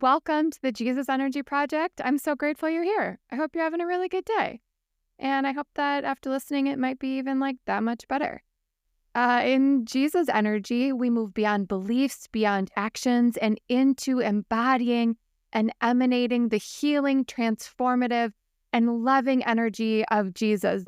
Welcome to the Jesus Energy Project. I'm so grateful you're here. I hope you're having a really good day. And I hope that after listening, it might be even like that much better. In Jesus Energy, we move beyond beliefs, beyond actions, and into embodying and emanating the healing, transformative, and loving energy of Jesus.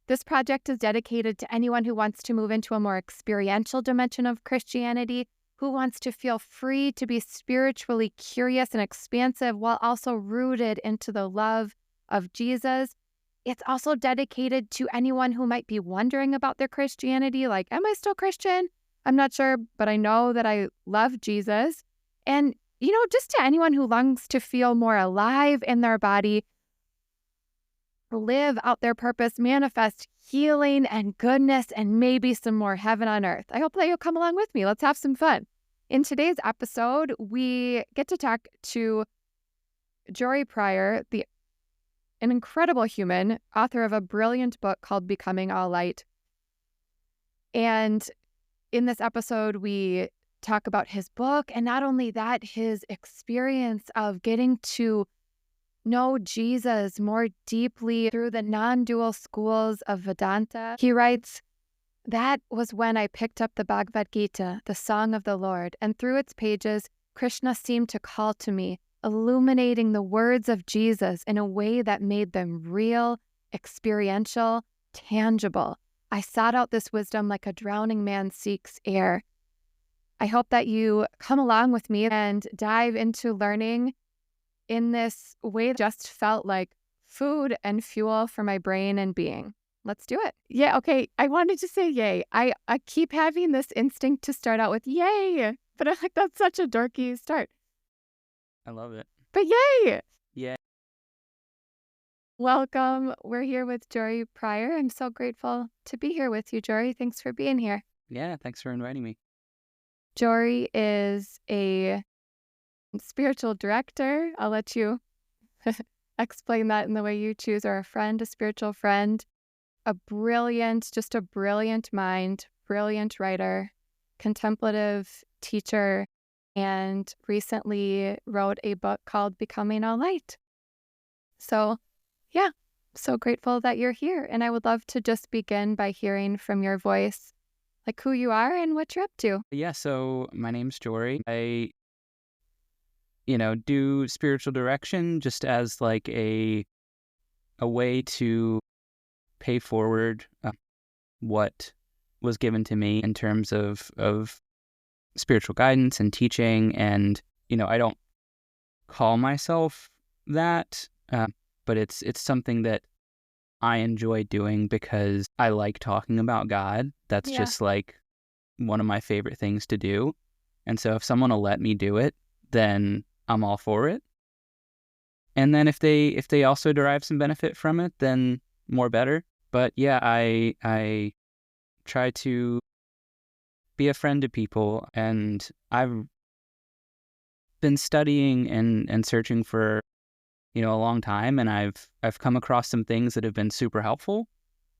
This project is dedicated to anyone who wants to move into a more experiential dimension of Christianity, who wants to feel free to be spiritually curious and expansive while also rooted into the love of Jesus. It's also dedicated to anyone who might be wondering about their Christianity, like, am I still Christian? I'm not sure, but I know that I love Jesus. And, just to anyone who longs to feel more alive in their body, live out their purpose, manifest healing and goodness, and maybe some more heaven on earth. I hope that you'll come along with me. Let's have some fun. In today's episode, we get to talk to Jory Pryor, an incredible human, author of a brilliant book called Becoming All Light. And in this episode, we talk about his book, and not only that, his experience of getting to know Jesus more deeply through the non-dual schools of Vedanta. He writes, "That was when I picked up the Bhagavad Gita, the Song of the Lord, and through its pages, Krishna seemed to call to me, illuminating the words of Jesus in a way that made them real, experiential, tangible. I sought out this wisdom like a drowning man seeks air." I hope that you come along with me and dive into learning in this way that just felt like food and fuel for my brain and being. Let's do it. Yeah, okay. I wanted to say yay. I keep having this instinct to start out with yay, but I'm like, that's such a dorky start. I love it. But yay! Yeah. Welcome. We're here with Jory Pryor. I'm so grateful to be here with you, Jory. Thanks for being here. Yeah, thanks for inviting me. Jory is a spiritual director. I'll let you explain that in the way you choose, or a spiritual friend, just a brilliant mind, brilliant writer, contemplative teacher, and recently wrote a book called Becoming All Light. So, yeah, so grateful that you're here. And I would love to just begin by hearing from your voice, like who you are and what you're up to. Yeah, so my name's Jory. I do spiritual direction just as like a way to pay forward what was given to me in terms of spiritual guidance and teaching. And, I don't call myself that, but it's something that I enjoy doing because I like talking about God. That's just like one of my favorite things to do. And so if someone will let me do it, then I'm all for it. And then if they also derive some benefit from it, then more better. But yeah, I try to be a friend to people, and I've been studying and searching for a long time, and I've come across some things that have been super helpful,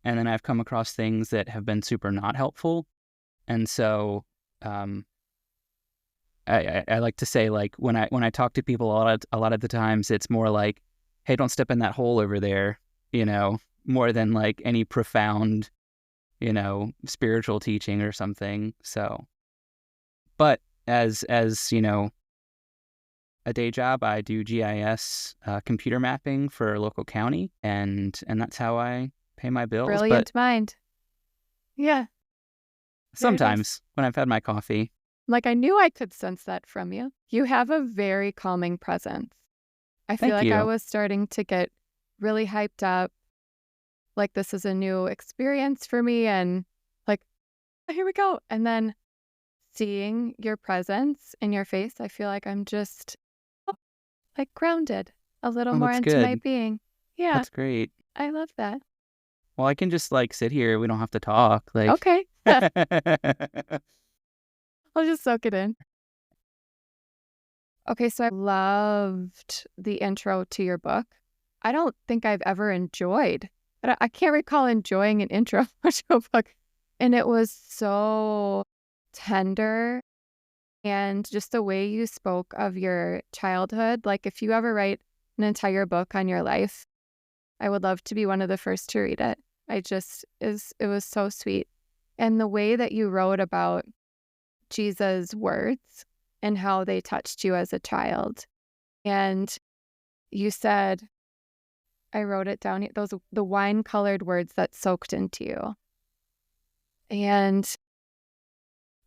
and then I've come across things that have been super not helpful. And so I like to say, like, when I talk to people a lot of the times, it's more like, hey, don't step in that hole over there, more than like any profound, spiritual teaching or something. So, but as a day job, I do GIS computer mapping for a local county, and that's how I pay my bills. Brilliant mind. Yeah. Sometimes when I've had my coffee. Like, I knew I could sense that from you. You have a very calming presence. I feel like I was starting to get really hyped up. Like, this is a new experience for me, and like, here we go. And then seeing your presence in your face, I feel like I'm just like grounded a little more into my being. Yeah. That's great. I love that. Well, I can just like sit here. We don't have to talk. Like, okay. I'll just soak it in. Okay, so I loved the intro to your book. I don't think I've ever enjoyed, I can't recall enjoying an intro to a book. And it was so tender and just the way you spoke of your childhood. Like, if you ever write an entire book on your life, I would love to be one of the first to read it. It was so sweet. And the way that you wrote about Jesus' words and how they touched you as a child. And you said, I wrote it down, the wine-colored words that soaked into you. And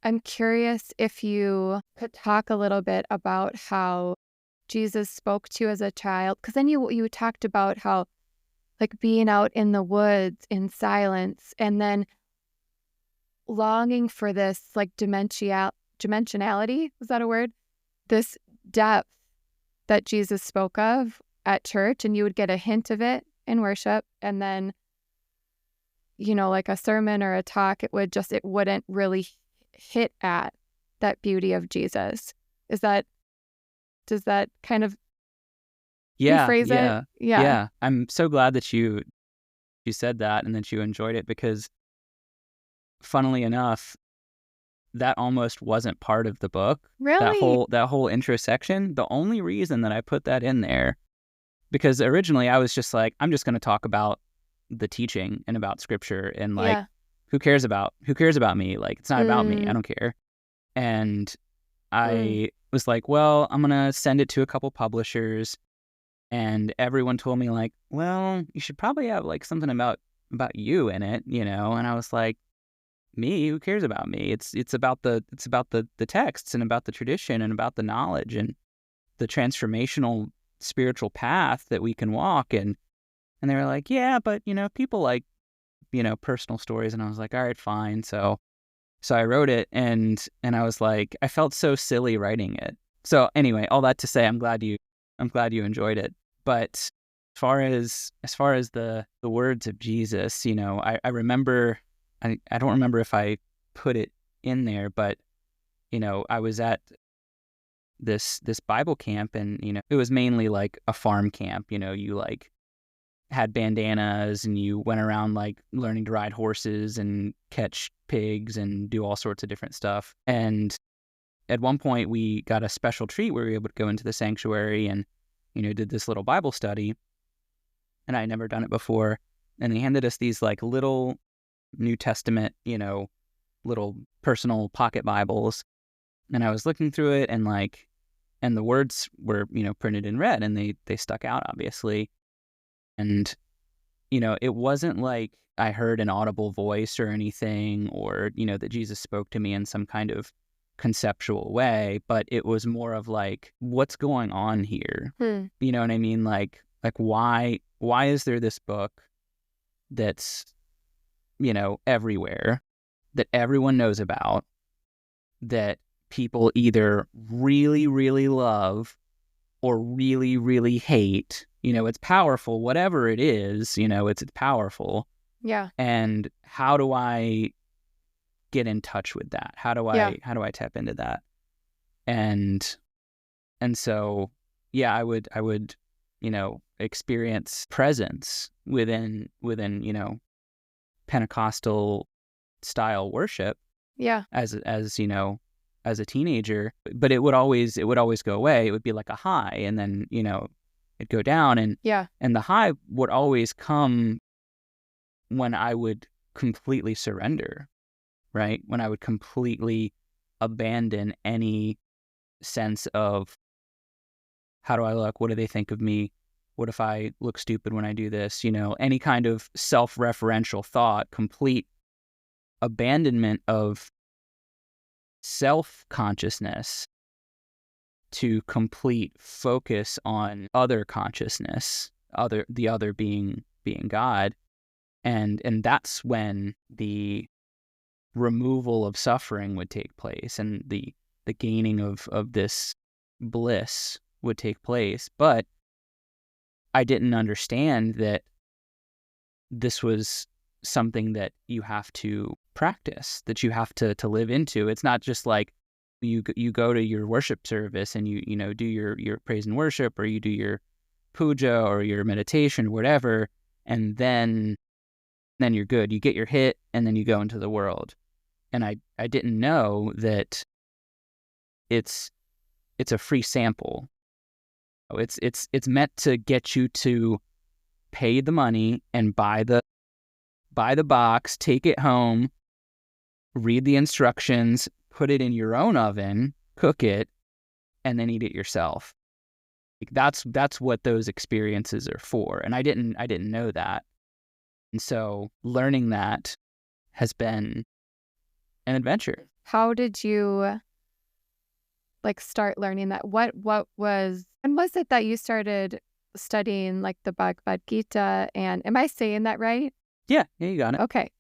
I'm curious if you could talk a little bit about how Jesus spoke to you as a child, because then you talked about how, like, being out in the woods in silence and then longing for this, like, dimensionality, is that a word? This depth that Jesus spoke of at church, and you would get a hint of it in worship, and then, like a sermon or a talk, it wouldn't really hit at that beauty of Jesus. Does that kind of rephrase it? Yeah. I'm so glad that you said that and that you enjoyed it, because funnily enough, that almost wasn't part of the book. Really? That whole intro section. The only reason that I put that in there, because originally I was just like, I'm just going to talk about the teaching and about scripture, and like, who cares about me? Like, it's not about me. I don't care. And I was like, well, I'm going to send it to a couple publishers. And everyone told me, like, well, you should probably have like something about you in it, And I was like, me? Who cares about me? It's about the texts and about the tradition and about the knowledge and the transformational spiritual path that we can walk. And they were like, yeah, but people like personal stories. And I was like, all right, fine. So I wrote it, and I was like, I felt so silly writing it. So anyway, all that to say, I'm glad you enjoyed it. But as far as the words of Jesus, I remember, I don't remember if I put it in there, but I was at this Bible camp, and it was mainly like a farm camp. You like had bandanas and you went around like learning to ride horses and catch pigs and do all sorts of different stuff. And at one point we got a special treat where we were able to go into the sanctuary and did this little Bible study, and I had never done it before. And they handed us these like little New Testament, little personal pocket Bibles. And I was looking through it, and the words were, printed in red, and they stuck out, obviously. And, it wasn't like I heard an audible voice or anything, or, that Jesus spoke to me in some kind of conceptual way, but it was more of like, what's going on here? You know what I mean? Like why is there this book that's, everywhere, that everyone knows about, that people either really, really love or really, really hate? It's powerful, whatever it is, it's powerful. Yeah. And how do I get in touch with that? How do I tap into that? And so, yeah, I would, experience presence within, Pentecostal style worship. Yeah. As as a teenager, but it would always go away. It would be like a high, and then, it'd go down, and the high would always come when I would completely surrender, right? When I would completely abandon any sense of, how do I look? What do they think of me? What if I look stupid when I do this? Any kind of self-referential thought, complete abandonment of self-consciousness to complete focus on other consciousness, the other being God. And that's when the removal of suffering would take place, and the gaining of this bliss would take place. But I didn't understand that this was something that you have to practice, that you have to live into. It's not just like you go to your worship service and you do your praise and worship, or you do your puja or your meditation or whatever, and then you're good. You get your hit, and then you go into the world. And I didn't know that it's a free sample. It's meant to get you to pay the money and buy the box, take it home, read the instructions, put it in your own oven, cook it, and then eat it yourself. Like that's what those experiences are for. And I didn't know that. And so learning that has been an adventure. How did you start learning that? What was, and was it that you started studying like the Bhagavad Gita? And am I saying that right? Yeah, you got it. Okay.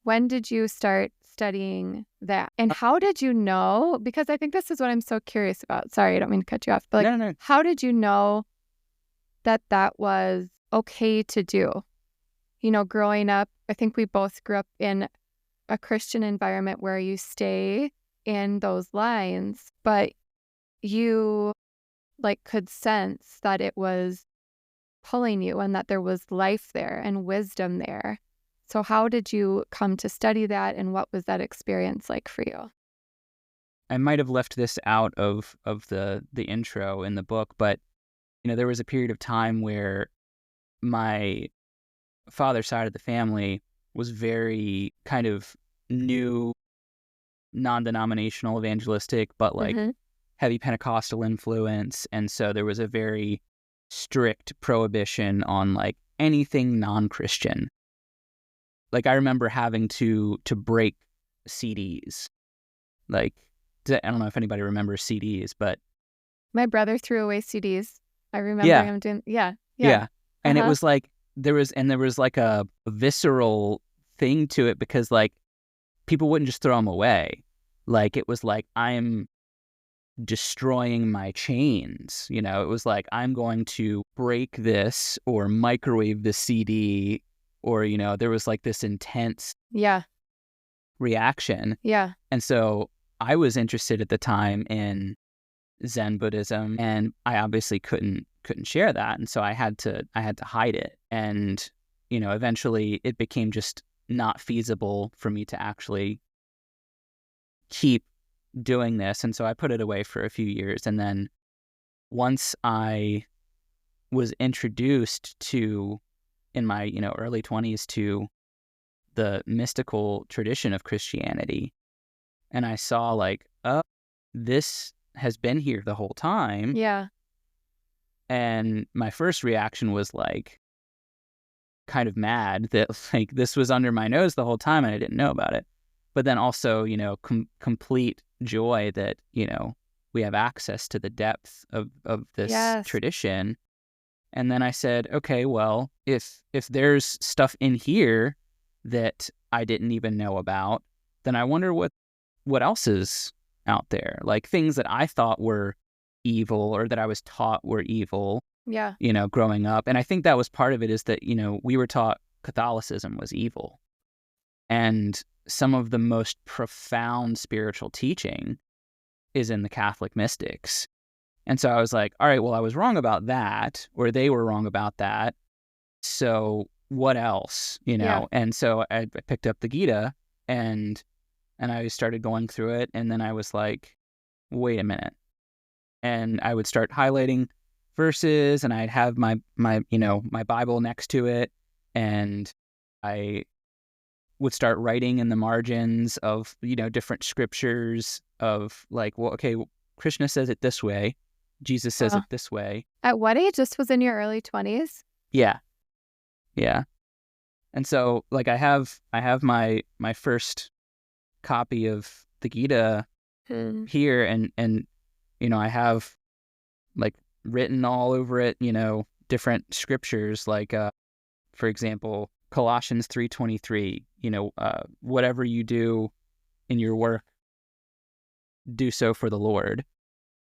When did you start studying that? And how did you know? Because I think this is what I'm so curious about. Sorry, I don't mean to cut you off. But No. how did you know that was okay to do? Growing up, I think we both grew up in a Christian environment where you stay in those lines, but you could sense that it was pulling you and that there was life there and wisdom there. So how did you come to study that, and what was that experience like for you? I might have left this out of the intro in the book, but there was a period of time where my father's side of the family was very kind of new, non-denominational, evangelistic, but heavy Pentecostal influence. And so there was a very strict prohibition on anything non-Christian. I remember having to break CDs. I don't know if anybody remembers CDs, but my brother threw away CDs. I remember him doing, yeah. And it was there was a visceral thing to it, because people wouldn't just throw them away. It was I'm destroying my chains. It was I'm going to break this or microwave the CD, or there was this intense reaction. And so I was interested at the time in Zen Buddhism, and I obviously couldn't share that, and so I had to hide it. And eventually it became just not feasible for me to actually keep doing this, and so I put it away for a few years. And then once I was introduced to, in my early 20s, to the mystical tradition of Christianity, and I saw oh, this has been here the whole time. And my first reaction was kind of mad that this was under my nose the whole time and I didn't know about it. But then also, complete joy that, we have access to the depth of this tradition. And then I said, okay, well, if there's stuff in here that I didn't even know about, then I wonder what else is out there. Things that I thought were evil, or that I was taught were evil, growing up. And I think that was part of it, is that, we were taught Catholicism was evil. And some of the most profound spiritual teaching is in the Catholic mystics. And so I was like, all right, well, I was wrong about that, or they were wrong about that. So what else, And so I picked up the Gita and I started going through it. And then I was like, wait a minute. And I would start highlighting verses, and I'd have my Bible next to it, and I would start writing in the margins of different scriptures of well, okay, Krishna says it this way, Jesus says it this way. At what age? This was in your early 20s? Yeah. And so I have my first copy of the Gita here, and I have written all over it, different scriptures, for example, Colossians 3:23, whatever you do in your work, do so for the Lord.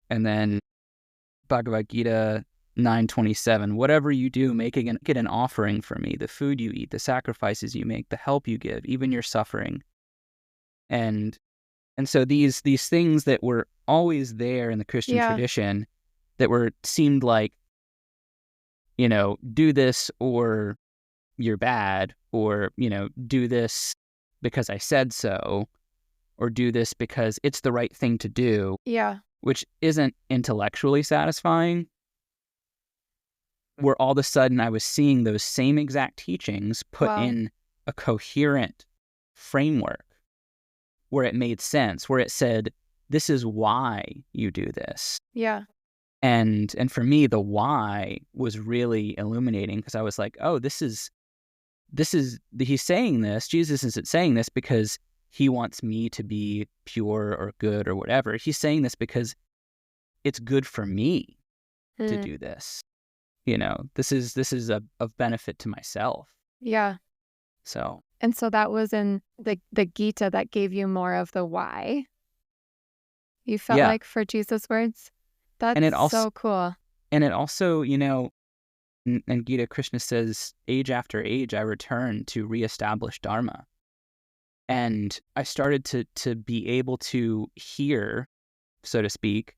And then Bhagavad Gita 9:27, whatever you do, make it an offering for me, the food you eat, the sacrifices you make, the help you give, even your suffering. And so these things that were always there in the Christian tradition, that seemed do this or you're bad, or, do this because I said so, or do this because it's the right thing to do. which isn't intellectually satisfying, where all of a sudden I was seeing those same exact teachings put Wow. in a coherent framework where it made sense, where it said, this is why you do this. Yeah. And for me, the why was really illuminating, because I was like, oh, he's saying this, Jesus isn't saying this because he wants me to be pure or good or whatever. He's saying this because it's good for me to Mm. do this. This is of benefit to myself. Yeah. So And so that was in the Gita that gave you more of the why, you felt yeah, like, for Jesus' words? and That's so cool. it also, in Gita, Krishna says, age after age, I return to reestablish Dharma. And I started to be able to hear, so to speak,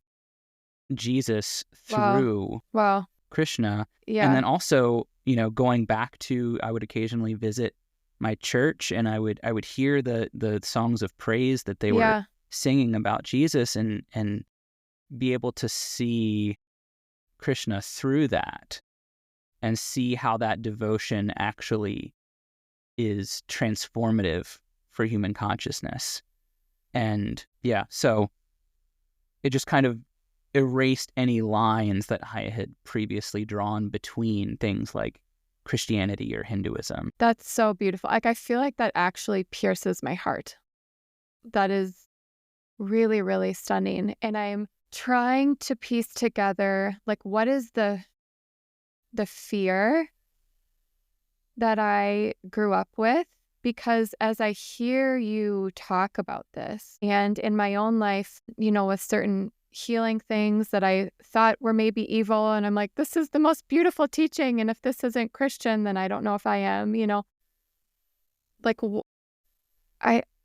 Jesus Wow. through Wow. Krishna. And Yeah. then also, going back to, I would occasionally visit my church, and I would hear the songs of praise that they were Yeah. singing about Jesus, and be able to see Krishna through that, and see how that devotion actually is transformative for human consciousness. And yeah, so it just kind of erased any lines that I had previously drawn between things like Christianity or Hinduism. That's so beautiful. Like, I feel like that actually pierces my heart. That is really, really stunning. And I'm trying to piece together, like, what is the fear that I grew up with? Because as I hear you talk about this, and in my own life, with certain healing things that I thought were maybe evil, and I'm like, this is the most beautiful teaching, and if this isn't Christian, then I don't know if I am, like,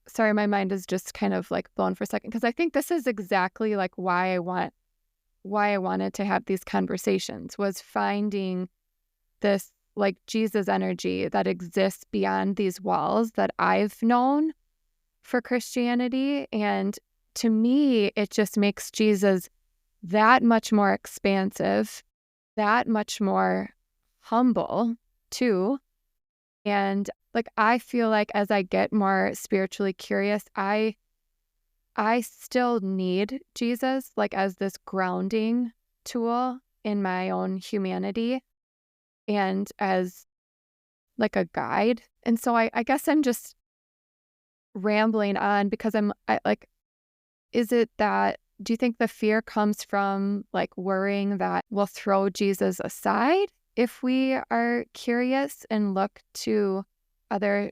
sorry, my mind is just kind of like blown for a second, because I think this is exactly like why I wanted to have these conversations, was finding this like Jesus energy that exists beyond these walls that I've known for Christianity. And to me, it just makes Jesus that much more expansive, that much more humble too. And like, I feel like as I get more spiritually curious, I still need Jesus, like, as this grounding tool in my own humanity, and as like a guide. And so I guess I'm just rambling on, because is it that, do you think the fear comes from like worrying that we'll throw Jesus aside if we are curious and look to other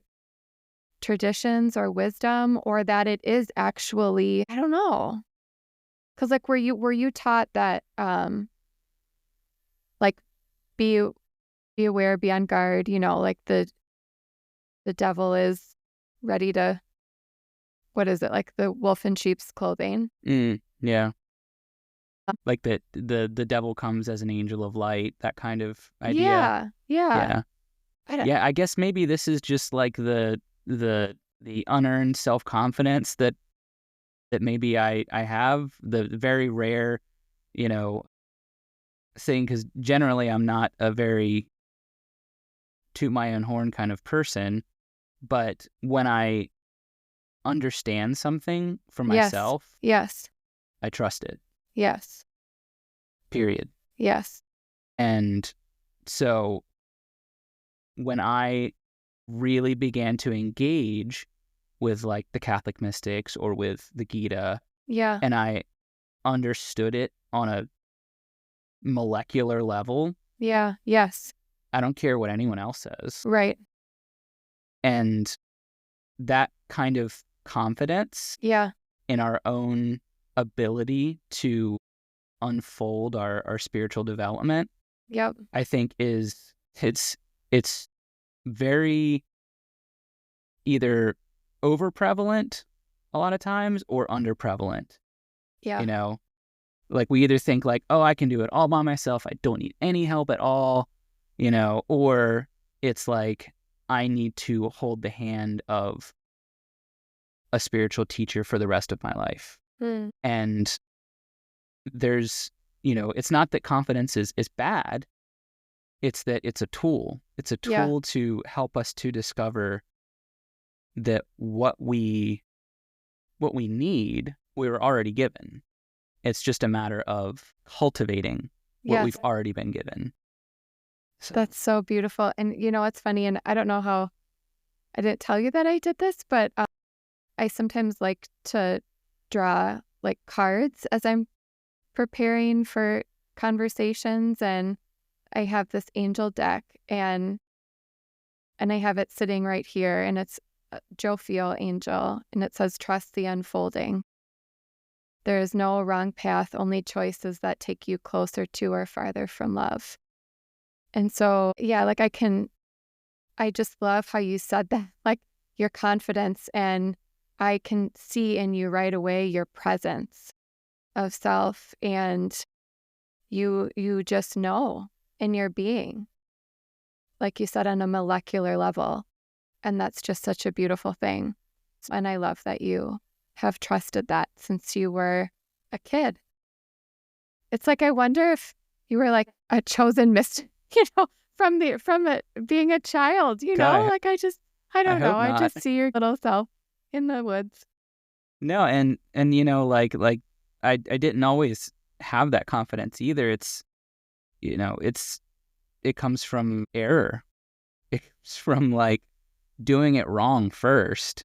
traditions or wisdom, or that it is actually, I don't know. Cause like, were you taught that, like, be aware, be on guard, like the devil is ready to, what is it, like the wolf in sheep's clothing? Yeah. Um, Like that the devil comes as an angel of light, that kind of idea. Yeah, yeah. Yeah. I don't, Yeah, I guess maybe this is just like the unearned self-confidence that maybe I have, the very rare, you know, thing, because generally I'm not a very toot my own horn kind of person, but when I understand something for yes, myself, yes, I trust it, yes, period. yes, And so when I really began to engage with like the Catholic mystics or with the Gita, yeah, and I understood it on a molecular level, yeah, yes, I don't care what anyone else says. right, And that kind of confidence yeah, in our own ability to unfold our spiritual development, yep, I think it's very either over prevalent a lot of times or under prevalent. yeah, You know, like we either think like, oh, I can do it all by myself, I don't need any help at all, or it's like I need to hold the hand of a spiritual teacher for the rest of my life. mm, And there's, it's not that confidence is bad. It's that it's a tool. It's a tool to help us to discover that what we need, we were already given. It's just a matter of cultivating what we've already been given. So. That's so beautiful. And it's funny, and I don't know how, I didn't tell you that I did this, but I sometimes like to draw like cards as I'm preparing for conversations, and I have this angel deck, and I have it sitting right here, and it's Jophiel angel, and it says, "Trust the unfolding. There is no wrong path, only choices that take you closer to or farther from love." And so, like I just love how you said that, like your confidence, and I can see in you right away your presence of self, and you just know in your being, like you said, on a molecular level. And that's just such a beautiful thing. And I love that you have trusted that since you were a kid. It's like, I wonder if you were like a chosen mystic, from being a child, God, like I don't know. I just see your little self in the woods. No, and like I didn't always have that confidence either. It's, it comes from error. It comes from like doing it wrong first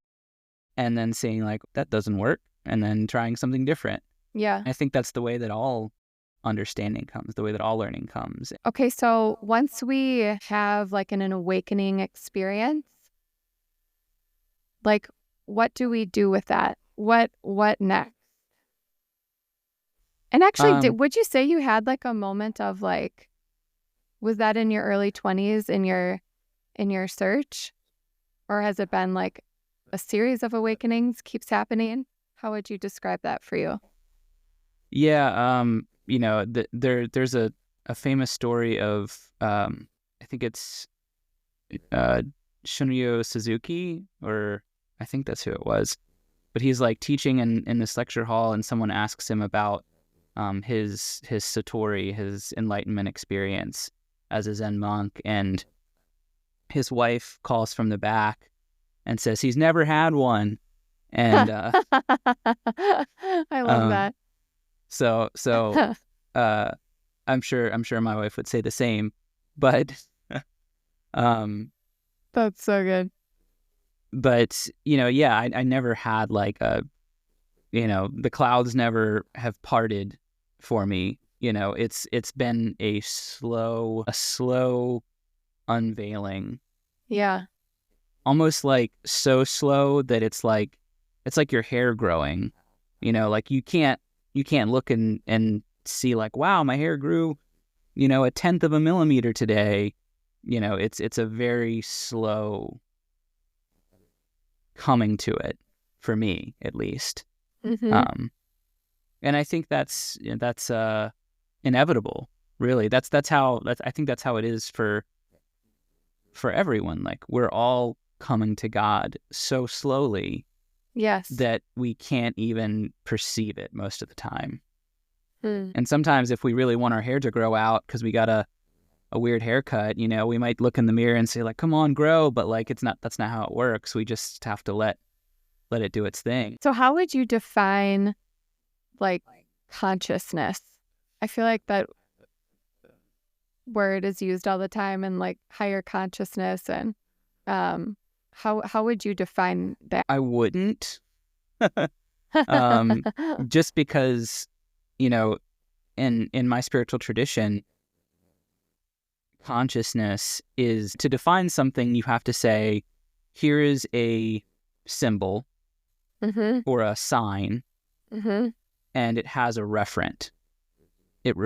and then saying like, that doesn't work, and then trying something different. Yeah. I think that's the way that all understanding comes, the way that all learning comes. Okay, so once we have like an awakening experience, like what do we do with that? What next? And actually, would you say you had like a moment of like, was that in your early 20s in your search? Or has it been like a series of awakenings keeps happening? How would you describe that for you? Yeah, there's a famous story of, I think it's Shunryu Suzuki, or I think that's who it was. But he's like teaching in this lecture hall, and someone asks him about his satori, his enlightenment experience as a Zen monk, and his wife calls from the back and says he's never had one, and I love that. So I'm sure my wife would say the same, but that's so good. But I never had like the clouds never have parted for me. It's been a slow unveiling. Yeah. Almost like so slow that it's like your hair growing. Like you can't look and see like, wow, my hair grew, 1/10 of a millimeter today. It's a very slow coming to it, for me at least. Mm-hmm. And I think that's inevitable, really. I think that's how it is for everyone. Like, we're all coming to God so slowly, yes, that we can't even perceive it most of the time. And sometimes if we really want our hair to grow out because we got a weird haircut, we might look in the mirror and say like, come on, grow, but like that's not how it works. We just have to let it do its thing. So how would you define like consciousness? I feel like that word is used all the time, and like higher consciousness, and how would you define that? I wouldn't. Just because, in my spiritual tradition, consciousness is, to define something, you have to say, here is a symbol or a sign, and it has a referent. It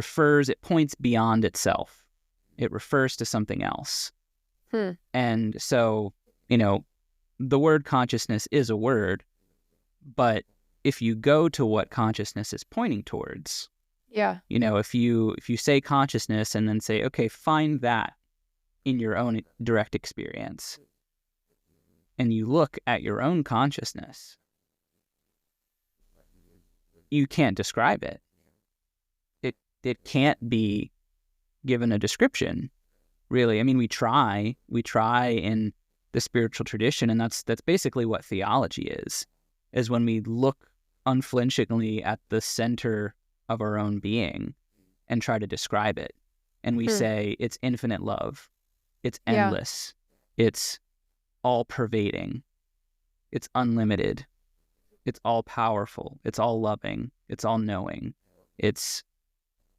points beyond itself. It refers to something else. And so, the word consciousness is a word, but if you go to what consciousness is pointing towards, if you say consciousness and then say, okay, find that in your own direct experience, and you look at your own consciousness, you can't describe it. it can't be given a description, really. I mean, we try in the spiritual tradition, and that's basically what theology is when we look unflinchingly at the center of our own being and try to describe it. And we say it's infinite love, it's endless, it's all-pervading, it's unlimited, it's all-powerful, it's all-loving, it's all-knowing, it's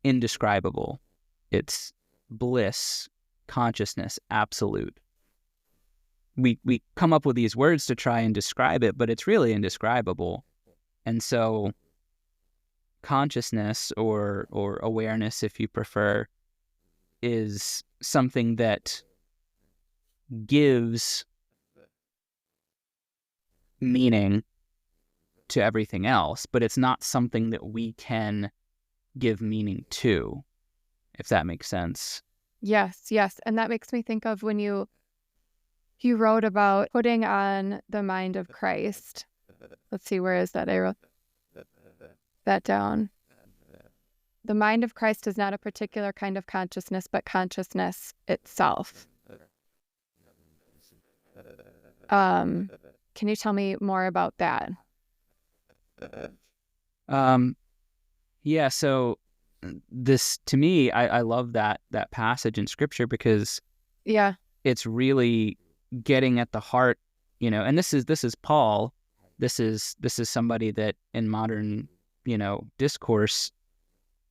indescribable, it's bliss, consciousness, absolute. We come up with these words to try and describe it, but it's really indescribable. And so consciousness or awareness, if you prefer, is something that gives meaning to everything else, but it's not something that we can give meaning to, if that makes sense. Yes. And that makes me think of when you wrote about putting on the mind of Christ. Let's see, where is that? I wrote that down. The mind of Christ is not a particular kind of consciousness, but consciousness itself. Can you tell me more about that? Yeah, so this, to me, I love that passage in Scripture, because it's really getting at the heart, and this is Paul. This is somebody that in modern, discourse,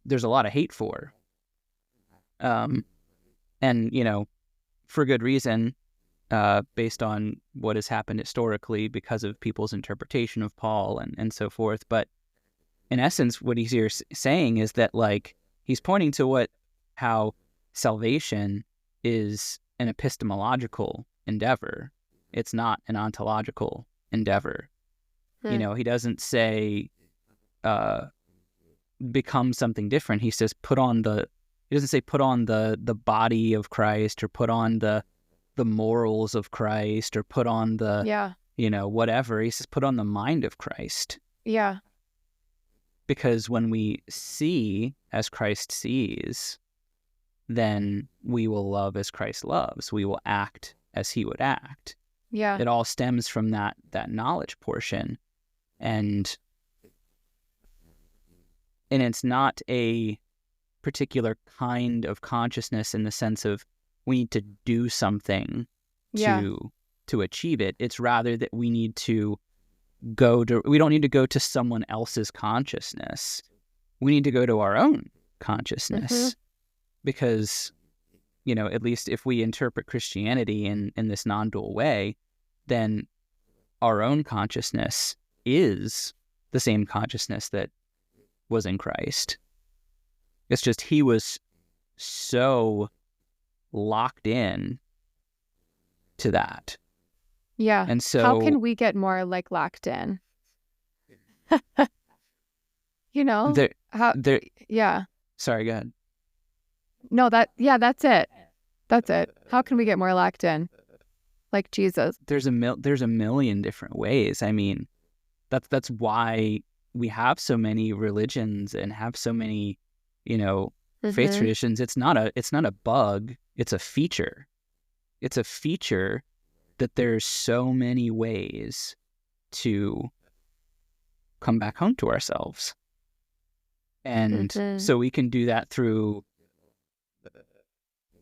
there's a lot of hate for. And, for good reason, based on what has happened historically because of people's interpretation of Paul and so forth. But in essence, what he's here saying is that, like, he's pointing to how salvation is an epistemological endeavor. It's not an ontological endeavor. He doesn't say become something different. He says he doesn't say put on the body of Christ, or put on the morals of Christ, or put on the whatever. He says put on the mind of Christ. Yeah. Because when we see as Christ sees, then we will love as Christ loves. We will act as he would act. Yeah. It all stems from that knowledge portion. And it's not a particular kind of consciousness in the sense of we need to do something to achieve it. It's rather that we need to we don't need to go to someone else's consciousness. We need to go to our own consciousness. Because, at least if we interpret Christianity in this non-dual way, then our own consciousness is the same consciousness that was in Christ. It's just he was so locked in to that. Yeah. And so how can we get more locked in? Sorry, go ahead. No, that's it. That's it. How can we get more locked in? Like Jesus. There's a million different ways. I mean, that's why we have so many religions and have so many, faith traditions. It's not a bug. It's a feature. It's a feature that there's so many ways to come back home to ourselves. And so we can do that through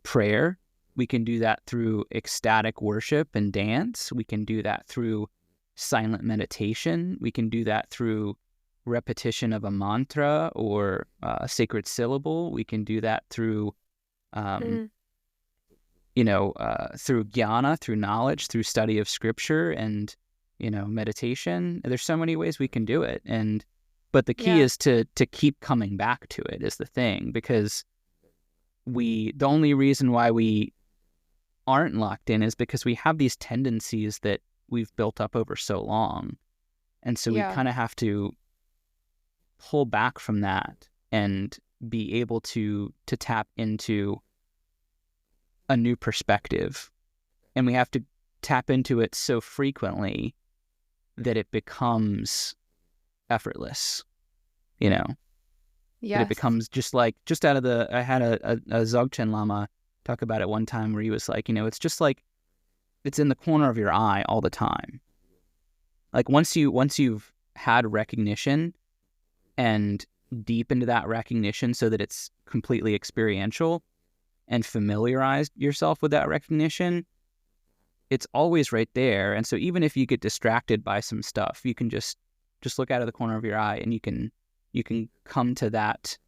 prayer. We can do that through ecstatic worship and dance. We can do that through silent meditation. We can do that through repetition of a mantra or a sacred syllable. We can do that through through jnana, through knowledge, through study of scripture and, meditation. There's so many ways we can do it. But the key is to keep coming back to it is the thing, because the only reason why we aren't locked in is because we have these tendencies that we've built up over so long. And so we kind of have to pull back from that and be able to tap into a new perspective. And we have to tap into it so frequently that it becomes effortless, That it Yes. becomes just out of the, I had a Dzogchen Lama talk about it one time where he was like, it's just like, it's in the corner of your eye all the time. Like once you've had recognition and deep into that recognition so that it's completely experiential and familiarized yourself with that recognition, it's always right there. And so even if you get distracted by some stuff, you can just look out of the corner of your eye and you can come to that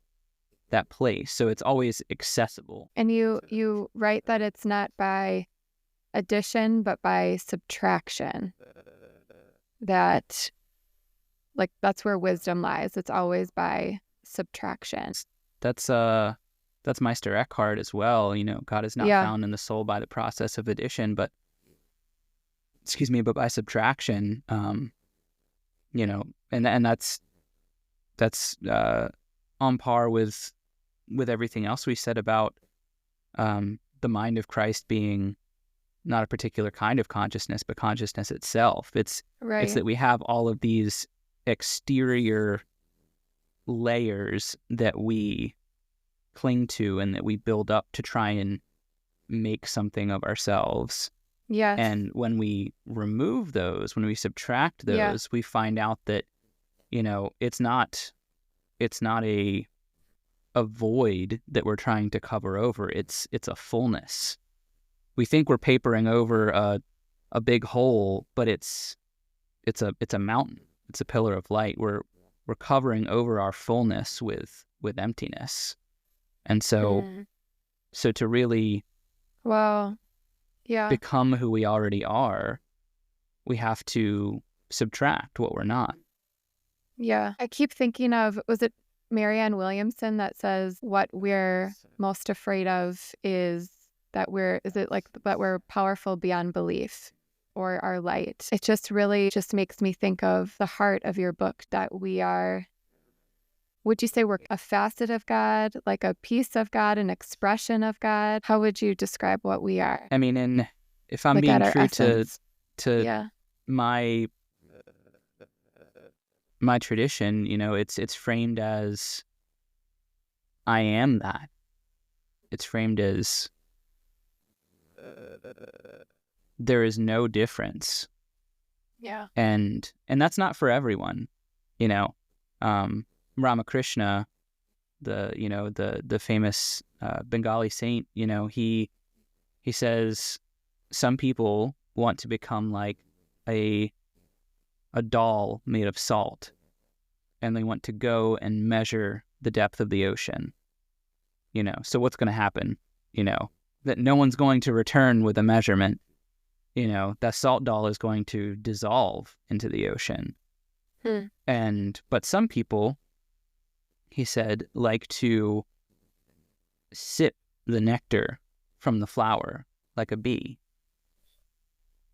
place. So it's always accessible. And you write that it's not by addition, but by subtraction. That, like, that's where wisdom lies. It's always by subtraction. That's Meister Eckhart as well. God is not found in the soul by the process of addition, but by subtraction. And that's on par with everything else we said about the mind of Christ being not a particular kind of consciousness, but consciousness itself. It's that we have all of these exterior layers that we cling to and that we build up to try and make something of ourselves. Yes. And when we remove those, when we subtract those, we find out that, it's not a void that we're trying to cover over. It's a fullness. We think we're papering over a big hole, but it's a mountain. It's a pillar of light. We're covering over our fullness with emptiness. And so to really become who we already are, we have to subtract what we're not. Yeah. I keep thinking of, was it Marianne Williamson that says what we're most afraid of is that we're powerful beyond belief, or our light. It just really just makes me think of the heart of your book, that we are, would you say we're a facet of God, like a piece of God, an expression of God? How would you describe what we are? I mean, if I'm being true to my tradition, it's framed as I am that. It's framed as there is no difference. Yeah. And that's not for everyone. Ramakrishna, the famous Bengali saint, he says some people want to become like a doll made of salt, and they want to go and measure the depth of the ocean. So what's going to happen? That no one's going to return with a measurement. That salt doll is going to dissolve into the ocean. But some people, he said, like to sip the nectar from the flower like a bee.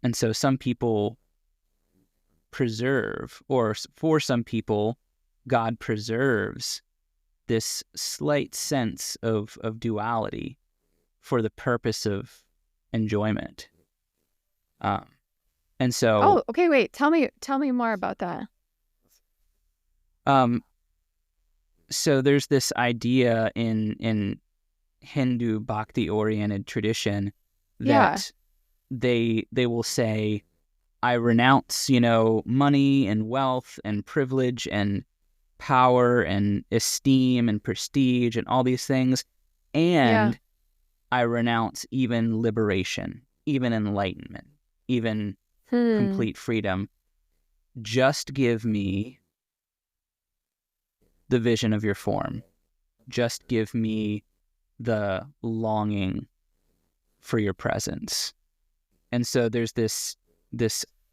And so some people preserve, or for some people, God preserves this slight sense of duality for the purpose of enjoyment. And so... Oh, okay, wait. Tell me more about that. So there's this idea in Hindu bhakti-oriented tradition that they will say, I renounce, money and wealth and privilege and power and esteem and prestige and all these things, and I renounce even liberation, even enlightenment, even complete freedom. Just give me the vision of your form. Just give me the longing for your presence. And so there's this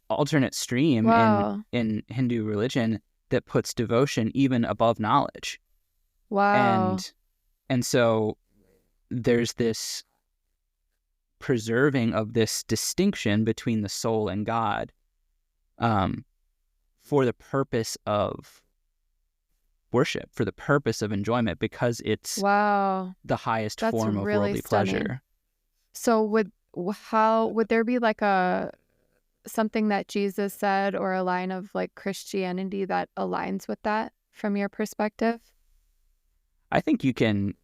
alternate stream in Hindu religion that puts devotion even above knowledge. Wow. And so there's this preserving of this distinction between the soul and God, for the purpose of worship, for the purpose of enjoyment, because it's the highest form of really worldly stunning. pleasure. So would there be like something that Jesus said, or a line of like Christianity that aligns with that from your perspective? I think you can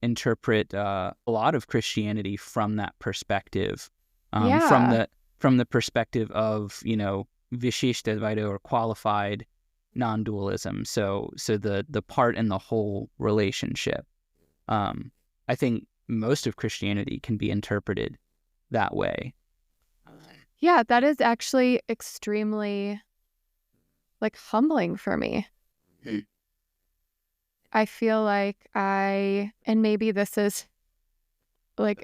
interpret a lot of Christianity from that perspective, Yeah. from the perspective of, Vishishta Advaita, or qualified non-dualism. So the part and the whole relationship. I think most of Christianity can be interpreted that way. Yeah, that is actually extremely humbling for me. Hmm. I feel like and maybe this is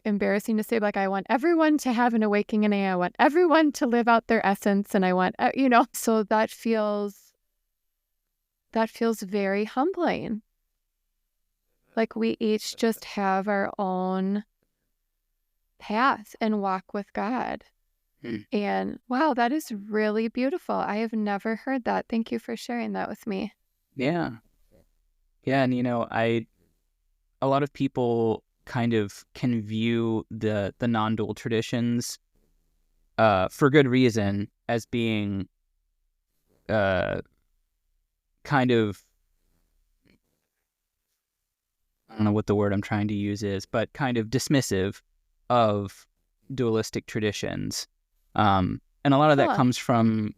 embarrassing to say, I want everyone to have an awakening, and I want everyone to live out their essence, and I want, so that feels very humbling. We each just have our own path and walk with God. And wow, that is really beautiful. I have never heard that. Thank you for sharing that with me. Yeah. Yeah. And, a lot of people kind of can view the non-dual traditions, for good reason, as being kind of, I don't know what the word I'm trying to use is, but kind of dismissive of dualistic traditions. And a lot of that comes from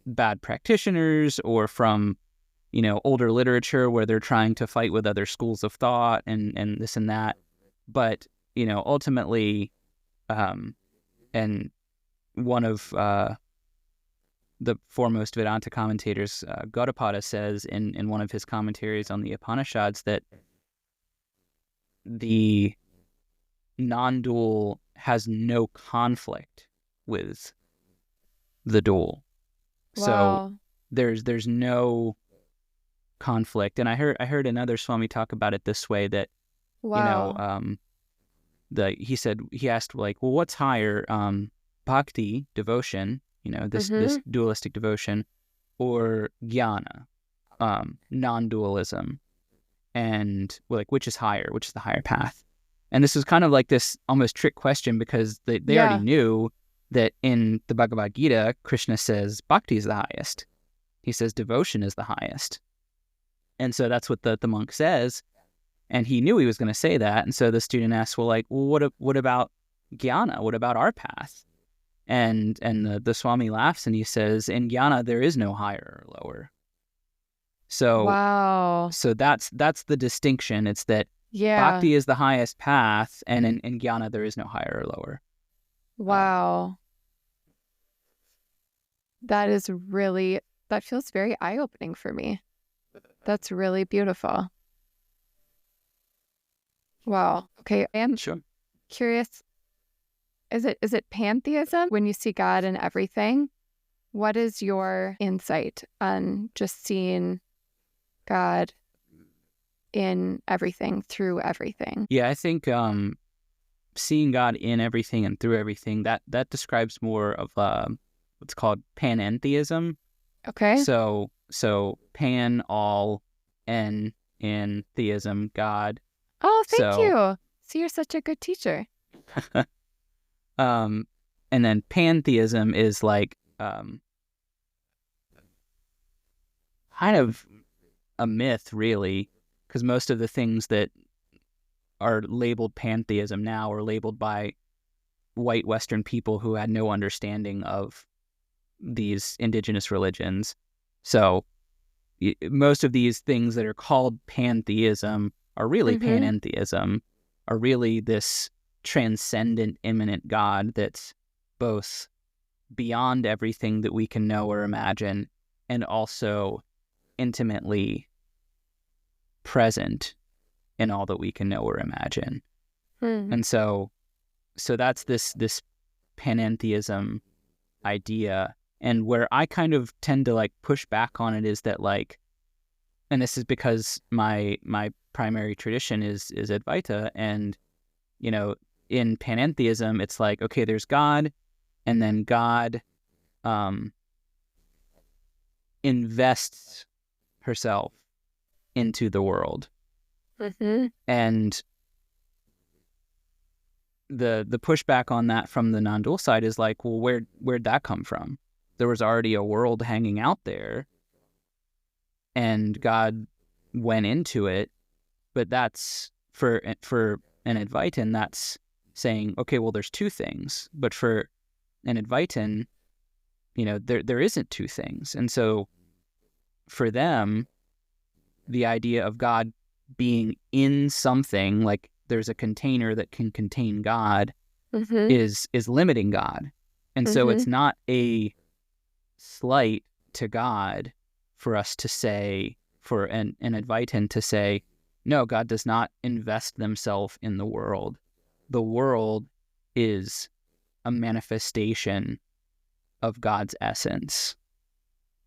bad practitioners, or from, older literature where they're trying to fight with other schools of thought and this and that. But, ultimately, and one of the foremost Vedanta commentators, Gaudapada, says in one of his commentaries on the Upanishads that the non-dual has no conflict with the dual. Wow. So there's no conflict. And I heard another Swami talk about it this way, that Wow. he asked, well, what's higher, bhakti, devotion, this dualistic devotion, or jnana, non-dualism, and which is higher, which is the higher path? And this was kind of like this almost trick question, because they already knew that in the Bhagavad Gita, Krishna says bhakti is the highest. He says devotion is the highest. And so that's what the monk says. And he knew he was going to say that. And so the student asked, well, what about jnana? What about our path? And the Swami laughs and he says, in jnana, there is no higher or lower. So, wow. So that's the distinction. It's that bhakti is the highest path, and in jnana, there is no higher or lower. Wow. That feels very eye-opening for me. That's really beautiful. Wow. Okay, I am curious. Is it pantheism, when you see God in everything? What is your insight on just seeing God in everything, through everything? Yeah, I think seeing God in everything and through everything, that describes more of what's called panentheism. Okay. So pan, all, en, in theism, God. Oh, thank you. So you're such a good teacher. And then pantheism is kind of a myth, really, because most of the things that are labeled pantheism now are labeled by white Western people who had no understanding of these indigenous religions. So most of these things that are called pantheism are really panentheism, are really this transcendent, immanent God that's both beyond everything that we can know or imagine, and also intimately present in all that we can know or imagine. And so that's this panentheism idea. And where I kind of tend to push back on it is that and this is because my primary tradition is Advaita, and in panentheism it's okay, there's God, and then God invests herself into the world. And the pushback on that from the non-dual side is well, where'd that come from? There was already a world hanging out there, and God went into it. But that's for an Advaitin, that's saying, okay, well, there's two things. But for an Advaitin, there isn't two things. And so for them, the idea of God being in something, like there's a container that can contain God, is limiting God. And so it's not a slight to God for us to say, for an Advaitin to say, no, God does not invest themselves in the world. The world is a manifestation of God's essence,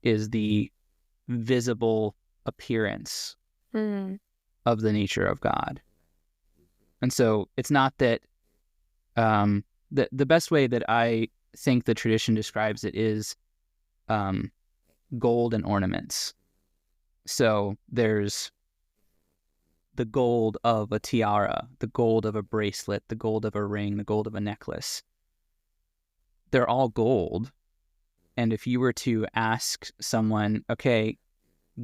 is the visible appearance of the nature of God. And so it's not that the best way that I think the tradition describes it is gold and ornaments. So there's the gold of a tiara, the gold of a bracelet, the gold of a ring, the gold of a necklace. They're all gold. And if you were to ask someone, okay,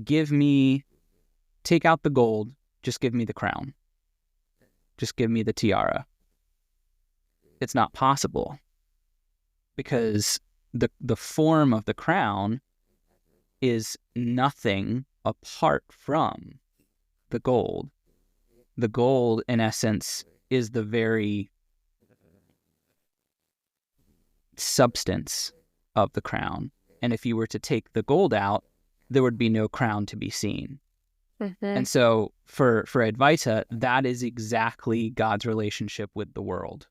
take out the gold, just give me the crown. Just give me the tiara. It's not possible, because the form of the crown is nothing apart from the gold. The gold, in essence, is the very substance of the crown. And if you were to take the gold out, there would be no crown to be seen. And so for Advaita, that is exactly God's relationship with the world.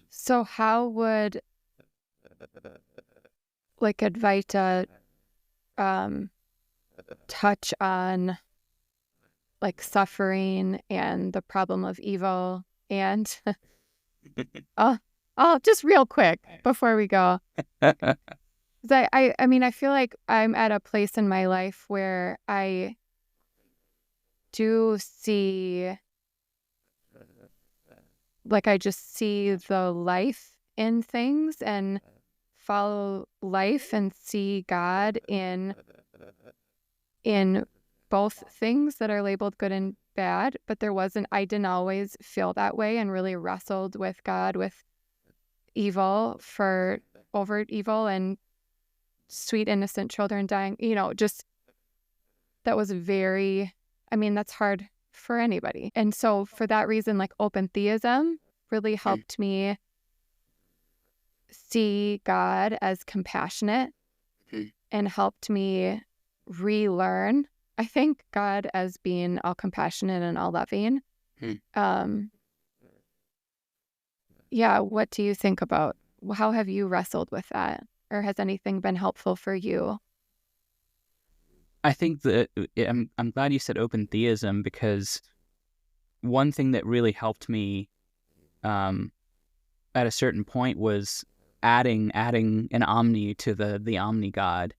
So how would Advaita touch on suffering and the problem of evil and just real quick before we go. I mean, I feel like I'm at a place in my life where I do see, I just see the life in things and follow life and see God in both things that are labeled good and bad. But I didn't always feel that way and really wrestled with God, with evil, for overt evil and sweet, innocent children dying, just that was that's hard for anybody. And so for that reason, open theism really helped me see God as compassionate and helped me relearn, I think, God as being all compassionate and all loving. What do you think about, how have you wrestled with that? Or has anything been helpful for you? I think that I'm glad you said open theism, because one thing that really helped me at a certain point was adding an omni to the omni God.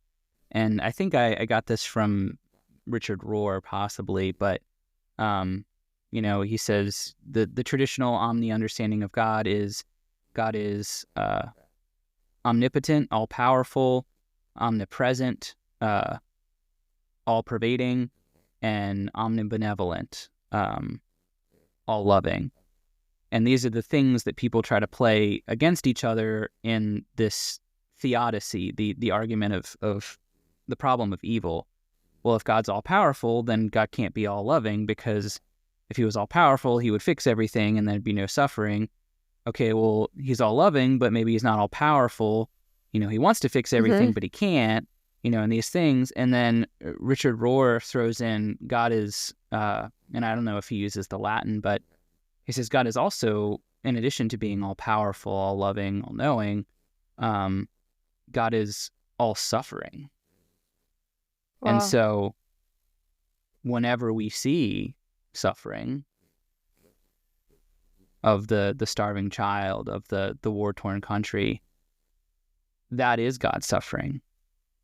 And I think I got this from Richard Rohr, possibly, but he says the traditional omni understanding of God is omnipotent, all-powerful, omnipresent, all-pervading, and omnibenevolent, all-loving. And these are the things that people try to play against each other in this theodicy, the argument of the problem of evil. Well, if God's all-powerful, then God can't be all-loving, because if he was all-powerful, he would fix everything and there'd be no suffering. Okay, well, he's all-loving, but maybe he's not all-powerful. He wants to fix everything, but he can't, and these things. And then Richard Rohr throws in God is, and I don't know if he uses the Latin, but he says God is also, in addition to being all-powerful, all-loving, all-knowing, God is all-suffering. Wow. And so whenever we see suffering of the starving child, of the war-torn country, that is God's suffering.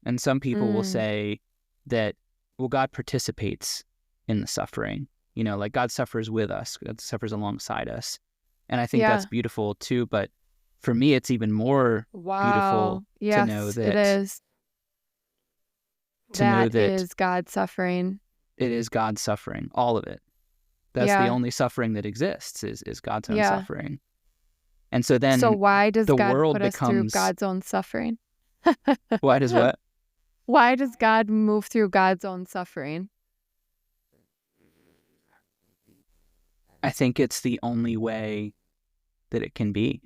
And some people will say that, well, God participates in the suffering. God suffers with us. God suffers alongside us. And I think that's beautiful too. But for me, it's even more beautiful to know that it is. to know that is God's suffering. it is God's suffering, all of it. That's the only suffering that exists is God's own suffering. And so then so why does the God world put us through God's own suffering? Why does what? Why does God move through God's own suffering? I think it's the only way that it can be.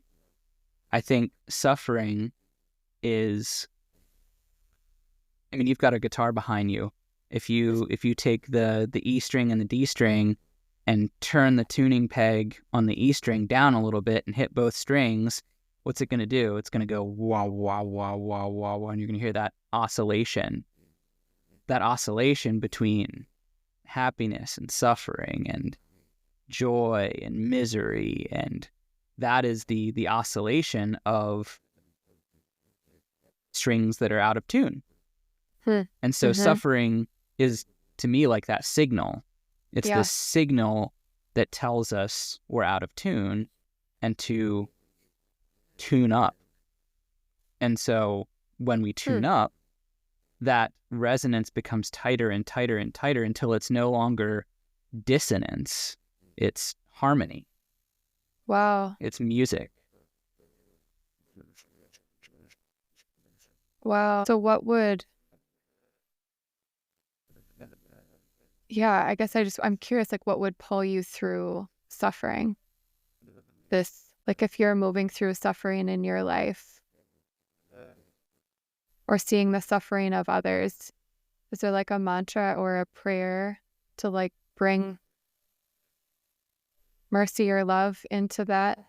I think suffering is, I mean, you've got a guitar behind you. If you take the E string and the D string and turn the tuning peg on the E string down a little bit and hit both strings, what's it going to do? It's going to go wah, wah, wah, wah, wah, wah, and you're going to hear that oscillation. That oscillation between happiness and suffering and joy and misery, and that is the oscillation of strings that are out of tune. And so suffering is, to me, like that signal. It's the signal that tells us we're out of tune and to tune up. And so when we tune up, that resonance becomes tighter and tighter and tighter until it's no longer dissonance. It's harmony. Wow. It's music. Wow. So what would... Yeah, I guess I'm curious, like, what would pull you through suffering? This, like, if you're moving through suffering in your life or seeing the suffering of others, is there like a mantra or a prayer to like bring mercy or love into that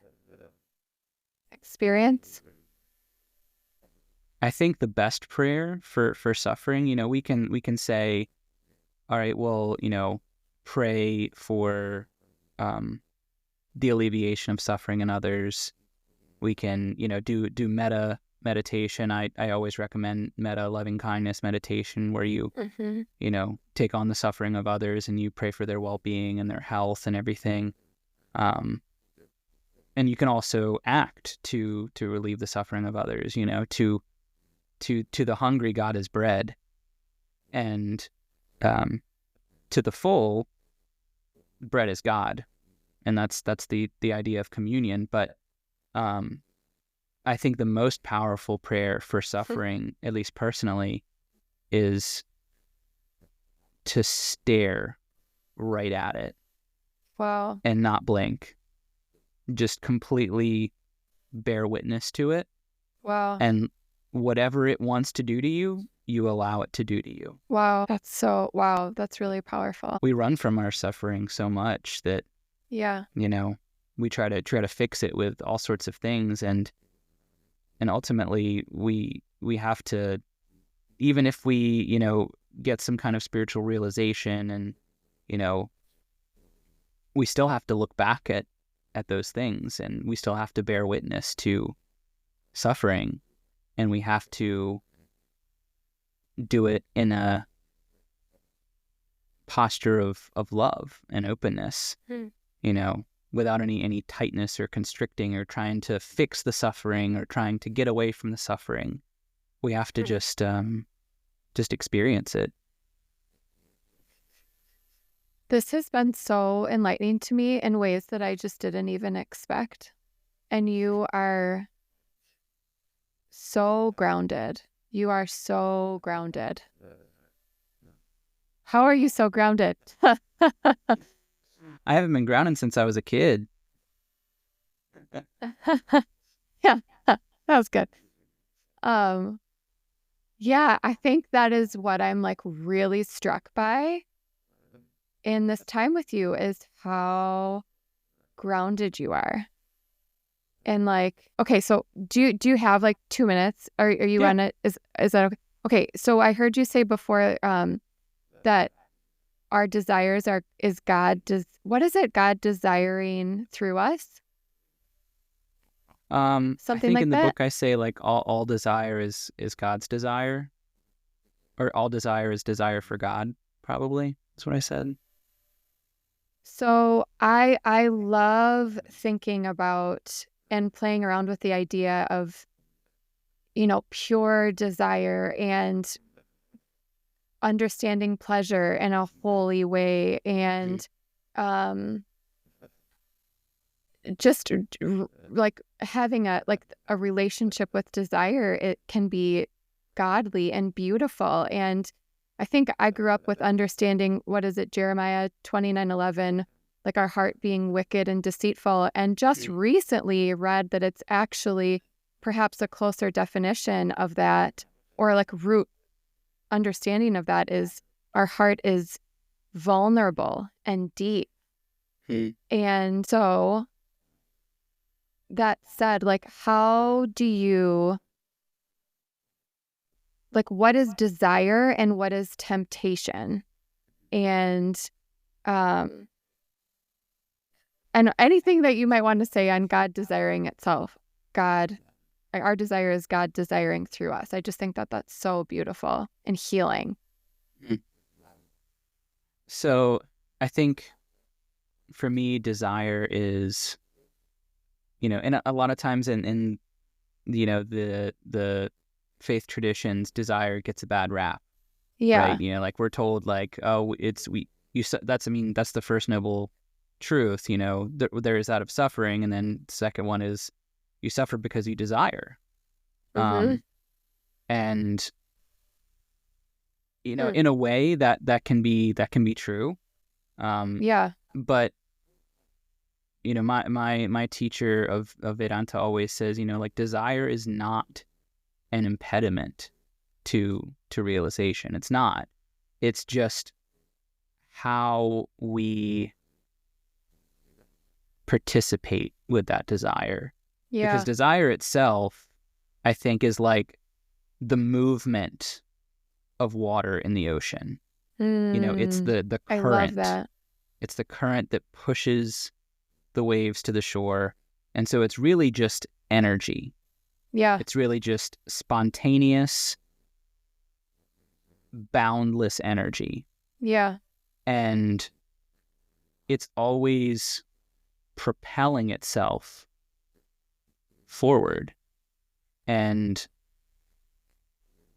experience? I think the best prayer for suffering, we can say, all right, well, pray for the alleviation of suffering in others. We can, do meditation. I always recommend loving kindness meditation, where you, take on the suffering of others and you pray for their well-being and their health and everything. And you can also act to relieve the suffering of others, to the hungry, God is bread. And to the full, bread is God. And that's the idea of communion. But I think the most powerful prayer for suffering, at least personally, is to stare right at it. Wow. And not blink. Just completely bear witness to it. Wow. And whatever it wants to do to you, you allow it to do to you. Wow. That's really powerful. We run from our suffering so much that, we try to fix it with all sorts of things. And ultimately we have to, even if we, get some kind of spiritual realization and, we still have to look back at those things, and we still have to bear witness to suffering, and we have to do it in a posture of love and openness, without any tightness or constricting or trying to fix the suffering or trying to get away from the suffering. We have to just experience it. This has been so enlightening to me in ways that I just didn't even expect. And you are so grounded. You are so grounded. How are you so grounded? I haven't been grounded since I was a kid. Yeah, that was good. Yeah, I think that is what I'm like really struck by in this time with you, is how grounded you are. And like, okay, so do you have like 2 minutes? Are you on it? Is that okay? Okay, so I heard you say before that our desires what is it God desiring through us? I Something think like in the that? book I say like all desire is God's desire, or all desire is desire for God. Probably that's what I said. So I love thinking about and playing around with the idea of, pure desire. And understanding pleasure in a holy way, and just like having a relationship with desire, it can be godly and beautiful. And I think I grew up with understanding, what is it, Jeremiah 29:11, like our heart being wicked and deceitful, and just recently read that it's actually perhaps a closer definition of that, or like root understanding of that, is our heart is vulnerable and deep. And so that said, like, how do you, like, what is desire and what is temptation? And anything that you might want to say on God desiring itself. God, our desire is God desiring through us. I just think that that's so beautiful and healing. So I think for me, desire is, and a lot of times in the faith traditions, desire gets a bad rap. Yeah. Right. Like we're told, like, oh, that's the first noble truth. There is that of suffering, and then the second one is you suffer because you desire. And in a way that can be true. But my teacher of Vedanta always says, like, desire is not an impediment to realization. It's not. It's just how we participate with that desire. Because desire itself, I think, is like the movement of water in the ocean. It's the current. I love that. It's the current that pushes the waves to the shore. And so it's really just energy. Yeah. It's really just spontaneous, boundless energy. Yeah. And it's always propelling itself forward. And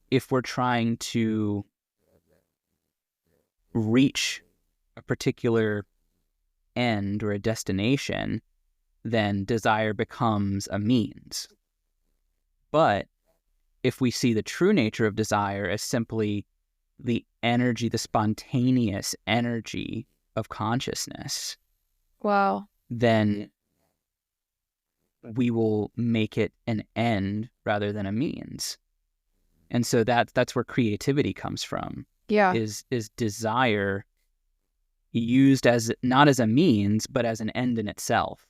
if we're trying to reach a particular end or a destination, then desire becomes a means. But if we see the true nature of desire as simply the energy, the spontaneous energy of consciousness, then we will make it an end rather than a means. And so that's where creativity comes from. Is desire used as not as a means, but as an end in itself.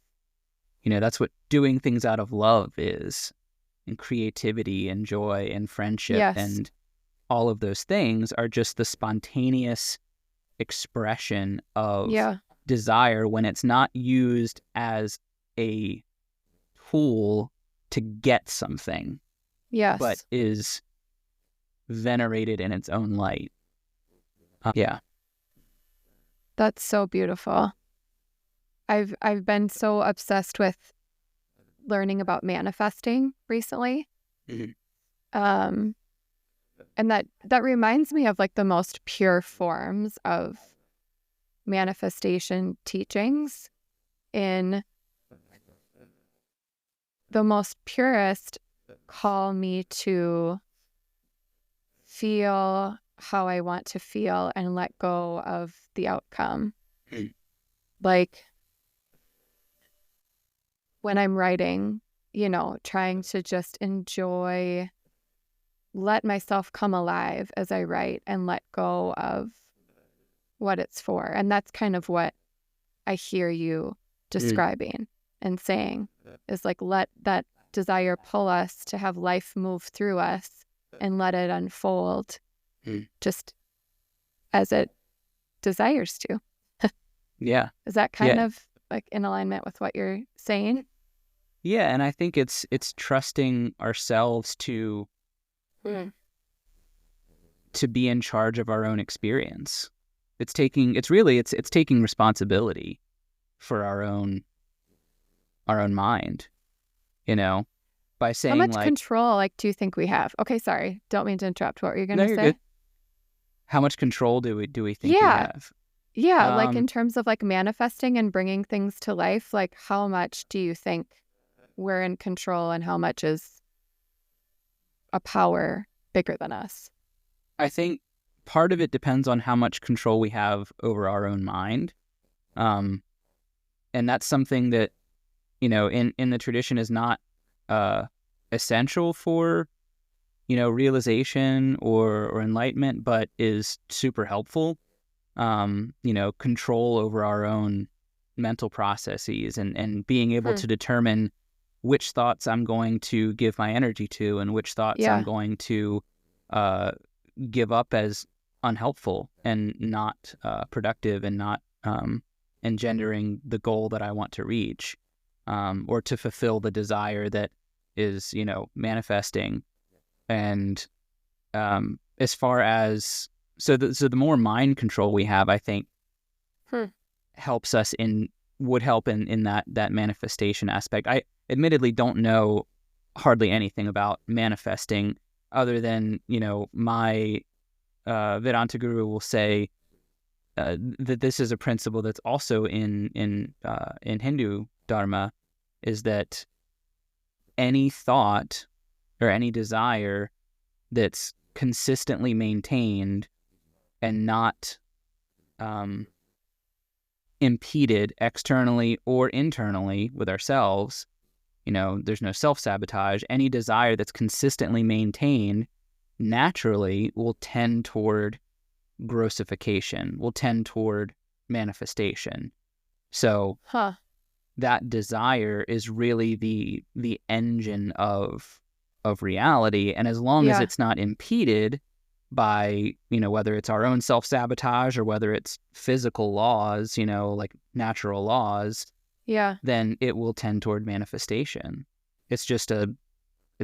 That's what doing things out of love is, and creativity and joy and friendship and all of those things are just the spontaneous expression of desire when it's not used as a tool to get something, but is venerated in its own light. That's so beautiful. I've been so obsessed with learning about manifesting recently. And that reminds me of like the most pure forms of manifestation teachings. In the most purest, call me to feel how I want to feel and let go of the outcome. Like when I'm writing, trying to just enjoy, let myself come alive as I write and let go of what it's for. And that's kind of what I hear you describing and saying, is like, let that desire pull us to have life move through us and let it unfold just as it desires to. Is that kind of like in alignment with what you're saying? Yeah, and I think it's trusting ourselves to be in charge of our own experience. It's taking responsibility for our own mind, by saying, how much like, control do you think we have? Okay, sorry, don't mean to interrupt. What were you going to say? You're good. How much control do we think we Yeah. have? Yeah, like in terms of like manifesting and bringing things to life, like how much do you think we're in control and how much is a power bigger than us? I think part of it depends on how much control we have over our own mind. Um, and that's something that, in the tradition is not essential for, realization or enlightenment, but is super helpful. Control over our own mental processes and being able to determine which thoughts I'm going to give my energy to and which thoughts I'm Yeah. going to give up as unhelpful and not productive and not engendering the goal that I want to reach, or to fulfill the desire that is, manifesting. And as far as the more mind control we have, I think helps us would help in that manifestation aspect. I admittedly don't know hardly anything about manifesting other than, my Vedanta guru will say that this is a principle that's also in Hindu Dharma, is that any thought or any desire that's consistently maintained and not impeded externally or internally with ourselves, there's no self-sabotage. Any desire that's consistently maintained naturally will tend toward grossification, will tend toward manifestation. So that desire is really the engine of reality. And as long as it's not impeded by, whether it's our own self-sabotage or whether it's physical laws, like natural laws, then it will tend toward manifestation. It's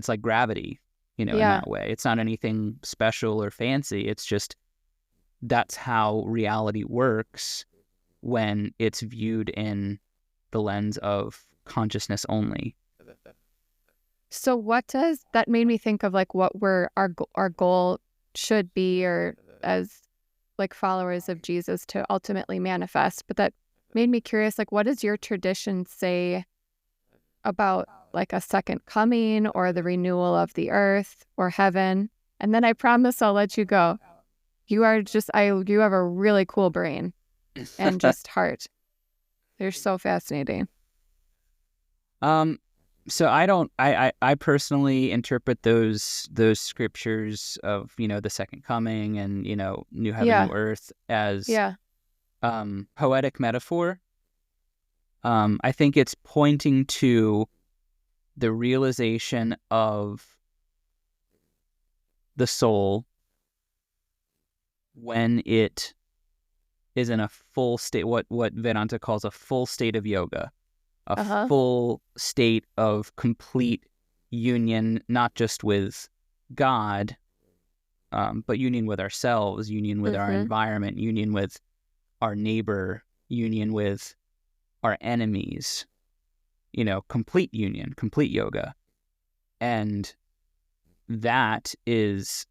like gravity, in that way. It's not anything special or fancy. It's just that's how reality works when it's viewed in the lens of consciousness only. So what does that made me think of, like what our goal should be, or as like followers of Jesus to ultimately manifest. But that made me curious, like what does your tradition say about like a second coming or the renewal of the earth or heaven? And then I promise I'll let you go. You have a really cool brain and just heart. They're so fascinating. So I personally interpret those scriptures of, the second coming and, new heaven, new earth as poetic metaphor. I think it's pointing to the realization of the soul when it is in a full state, what Vedanta calls a full state of yoga, a full state of complete union, not just with God, but union with ourselves, union with our environment, union with our neighbor, union with our enemies, complete union, complete yoga. And that is,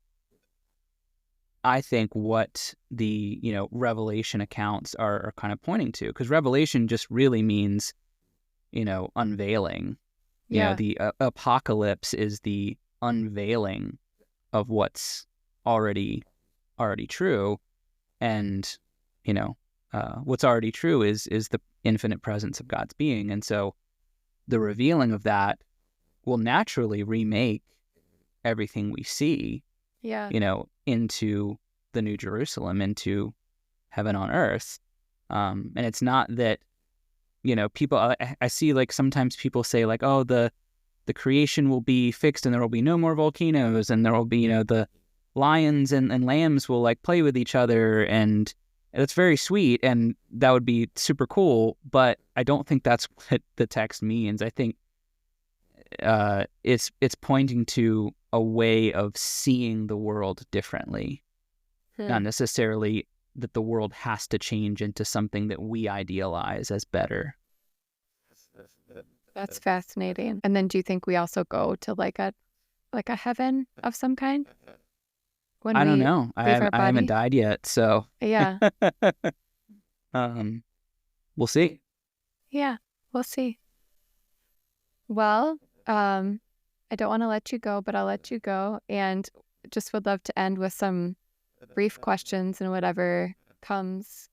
I think, what the, Revelation accounts are kind of pointing to, because Revelation just really means, unveiling. The apocalypse is the unveiling of what's already true. And, what's already true is the infinite presence of God's being. And so the revealing of that will naturally remake everything we see, into the New Jerusalem, into heaven on earth. And it's not that, people, I see like sometimes people say like, oh, the creation will be fixed and there will be no more volcanoes and there will be, the lions and lambs will like play with each other, and that's very sweet and that would be super cool, but I don't think that's what the text means. I think it's pointing to a way of seeing the world differently, not necessarily that the world has to change into something that we idealize as better. That's fascinating. And then do you think we also go to like a heaven of some kind? when I don't we know. leave our I haven't body? died yet, so Yeah. um, we'll see. Yeah. We'll see. Well, I don't want to let you go, but I'll let you go. And just would love to end with some brief questions, and whatever comes,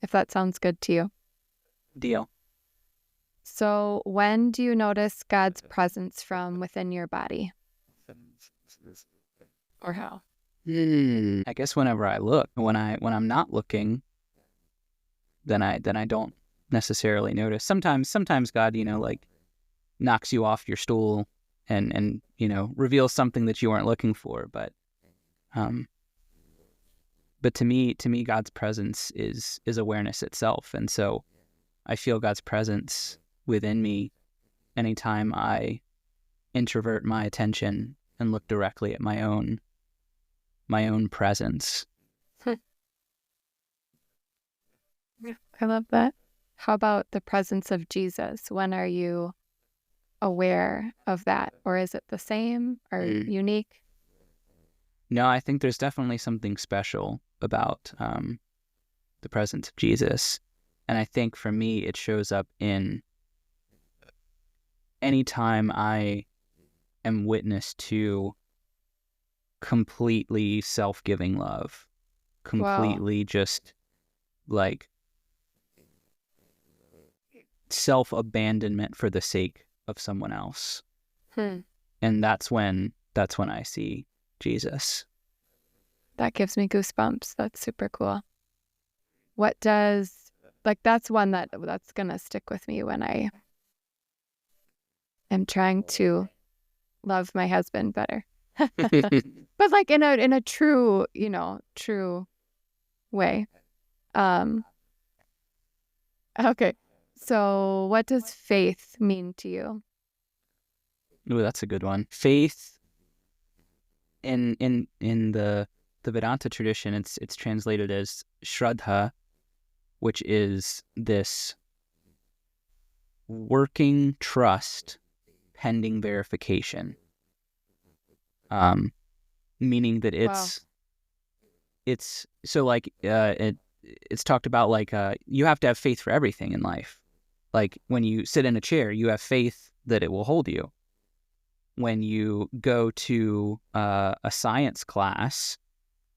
if that sounds good to you. Deal. So, when do you notice God's presence from within your body? Or how? I guess whenever I look, when I'm not looking, then I don't necessarily notice. Sometimes God, like knocks you off your stool and reveals something that you weren't looking for. But to me, God's presence is awareness itself, and so I feel God's presence within me anytime I introvert my attention and look directly at my own presence. I love that. How about the presence of Jesus? When are you aware of that? Or is it the same or unique? No, I think there's definitely something special about the presence of Jesus. And I think for me, it shows up in any time I am witness to completely self-giving love, completely just like self-abandonment for the sake of someone else. And that's when I see Jesus. That gives me goosebumps. That's super cool. What does, that's one that's going to stick with me when I am trying to love my husband better. But in a true, true way. Okay. So what does faith mean to you? Ooh, that's a good one. Faith in the Vedanta tradition, it's translated as Shraddha, which is this working trust pending verification. Meaning that it's so it's talked about you have to have faith for everything in life. Like when you sit in a chair, you have faith that it will hold you. When you go to a science class,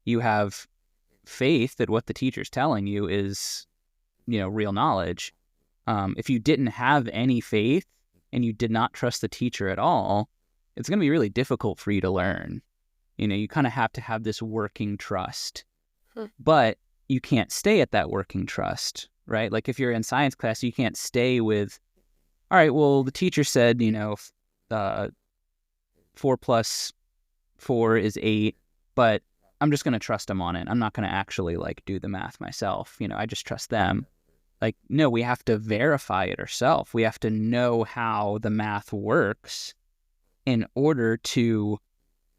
you have faith that what the teacher's telling you is, real knowledge. If you didn't have any faith and you did not trust the teacher at all, it's going to be really difficult for you to learn. You kind of have to have this working trust. But you can't stay at that working trust, right? Like if you're in science class, you can't stay with, all right, well, the teacher said, 4 plus 4 is 8, but I'm just going to trust them on it. I'm not going to actually do the math myself. I just trust them. No, we have to verify it ourselves. We have to know how the math works in order to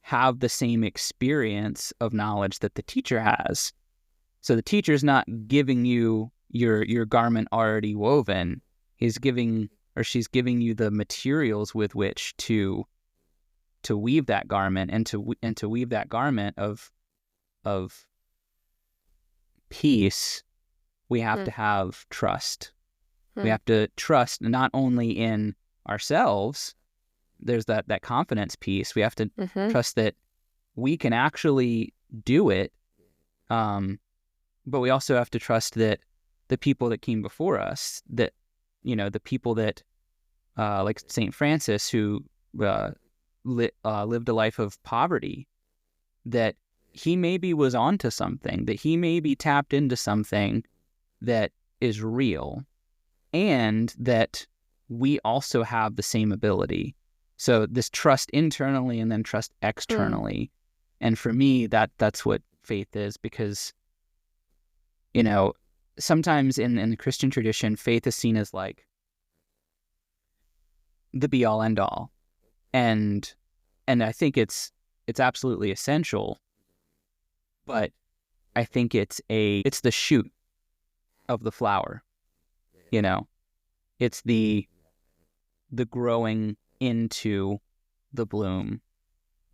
have the same experience of knowledge that the teacher has. So the teacher's not giving you your garment already woven. He's giving or she's giving you the materials with which to weave that garment and to weave that garment of peace. We have to have trust. We have to trust not only in ourselves. There's that confidence piece. We have to trust that we can actually do it. But we also have to trust that the people that came before us, that, the people that, like St. Francis, who lived a life of poverty, that he maybe was onto something, that he maybe tapped into something that is real, and that we also have the same ability. So this trust internally and then trust externally. And for me, that's what faith is, because, sometimes in the Christian tradition, faith is seen as the be all end all. And I think it's absolutely essential, but I think it's the shoot of the flower. It's the growing into the bloom.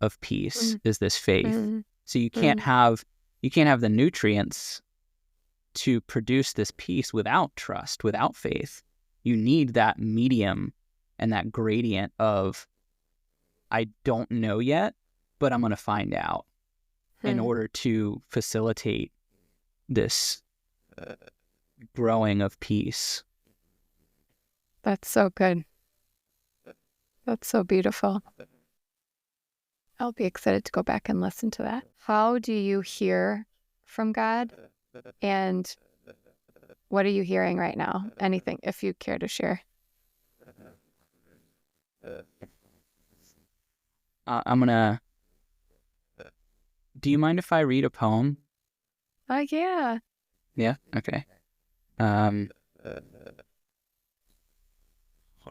of peace is this faith. Mm-hmm. So you can't have the nutrients to produce this peace without trust, without faith. You need that medium and that gradient of, I don't know yet, but I'm going to find out in order to facilitate this growing of peace. That's so good. That's so beautiful. I'll be excited to go back and listen to that. How do you hear from God? And what are you hearing right now? Anything, if you care to share. Do you mind if I read a poem? Yeah. Yeah? Okay.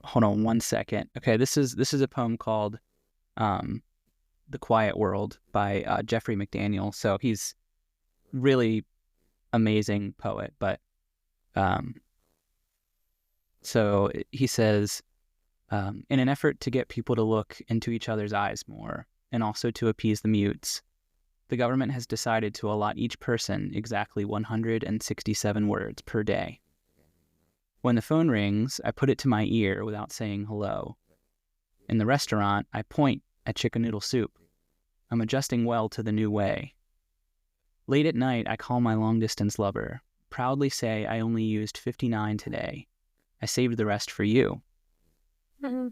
Hold on one second. Okay, this is a poem called The Quiet World by Jeffrey McDaniel. So he's really amazing poet, but so he says, in an effort to get people to look into each other's eyes more and also to appease the mutes, the government has decided to allot each person exactly 167 words per day. When the phone rings, I put it to my ear without saying hello. In the restaurant, I point at chicken noodle soup. I'm adjusting well to the new way. Late at night, I call my long-distance lover, proudly say I only used 59 today. I saved the rest for you. Mm-hmm.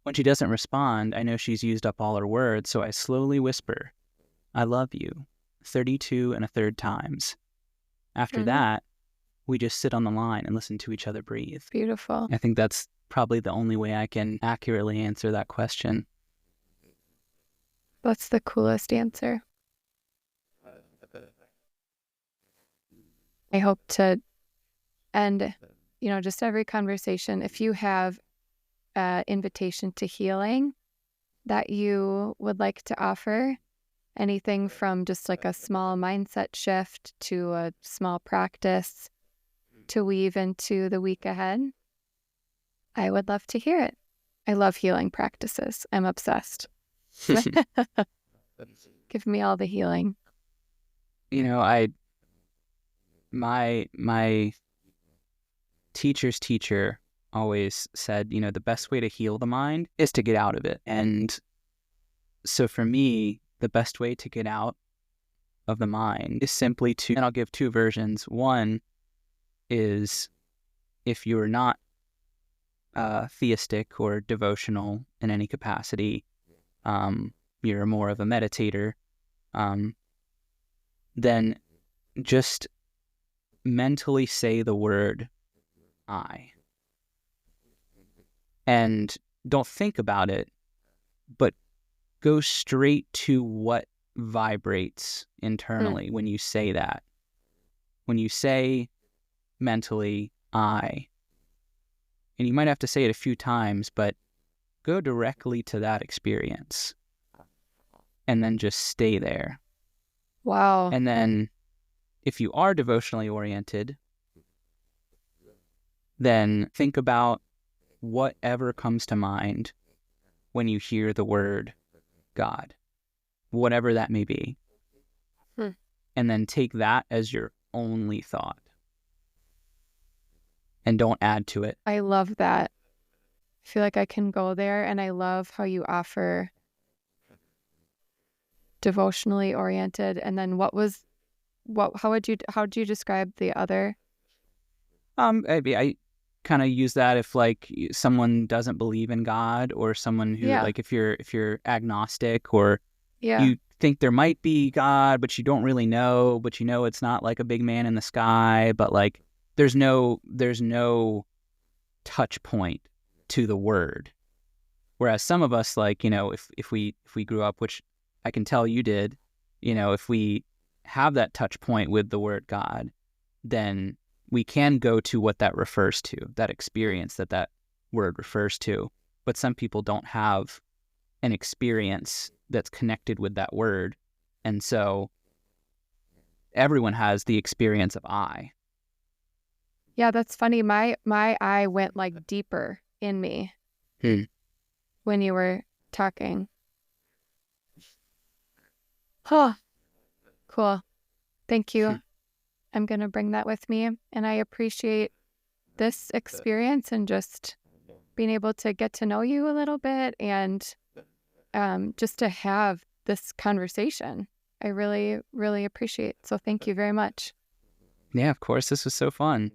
When she doesn't respond, I know she's used up all her words, so I slowly whisper, I love you, 32 1/3 times. After that, we just sit on the line and listen to each other breathe. Beautiful. I think that's probably the only way I can accurately answer that question. That's the coolest answer. I hope to end, just every conversation, if you have an invitation to healing that you would like to offer, anything from just like a small mindset shift to a small practice to weave into the week ahead, I would love to hear it. I love healing practices. I'm obsessed. Give me all the healing. My teacher's teacher always said, the best way to heal the mind is to get out of it. And so for me, the best way to get out of the mind is simply to, and I'll give two versions. One is, if you're not theistic or devotional in any capacity, you're more of a meditator, then just mentally say the word I. And don't think about it, but go straight to what vibrates internally when you say that. When you say mentally I, and you might have to say it a few times, but go directly to that experience and then just stay there. Wow. And then if you are devotionally oriented, then think about whatever comes to mind when you hear the word God, whatever that may be. And then take that as your only thought and don't add to it. I love that. I feel like I can go there, and I love how you offer devotionally oriented. And then how would you describe the other? I kind of use that if like someone doesn't believe in God, or someone who like if you're agnostic, or you think there might be God but you don't really know, but it's not like a big man in the sky, but like there's no touch point to the word. Whereas some of us, like, if we grew up, which I can tell you did, if we have that touch point with the word God, then we can go to what that refers to, that experience that word refers to. But some people don't have an experience that's connected with that word. And so everyone has the experience of I. Yeah, that's funny. My I went like deeper in me when you were talking. Oh, cool. Thank you. I'm going to bring that with me. And I appreciate this experience and just being able to get to know you a little bit and just to have this conversation. I really, really appreciate it. So thank you very much. Yeah, of course. This was so fun.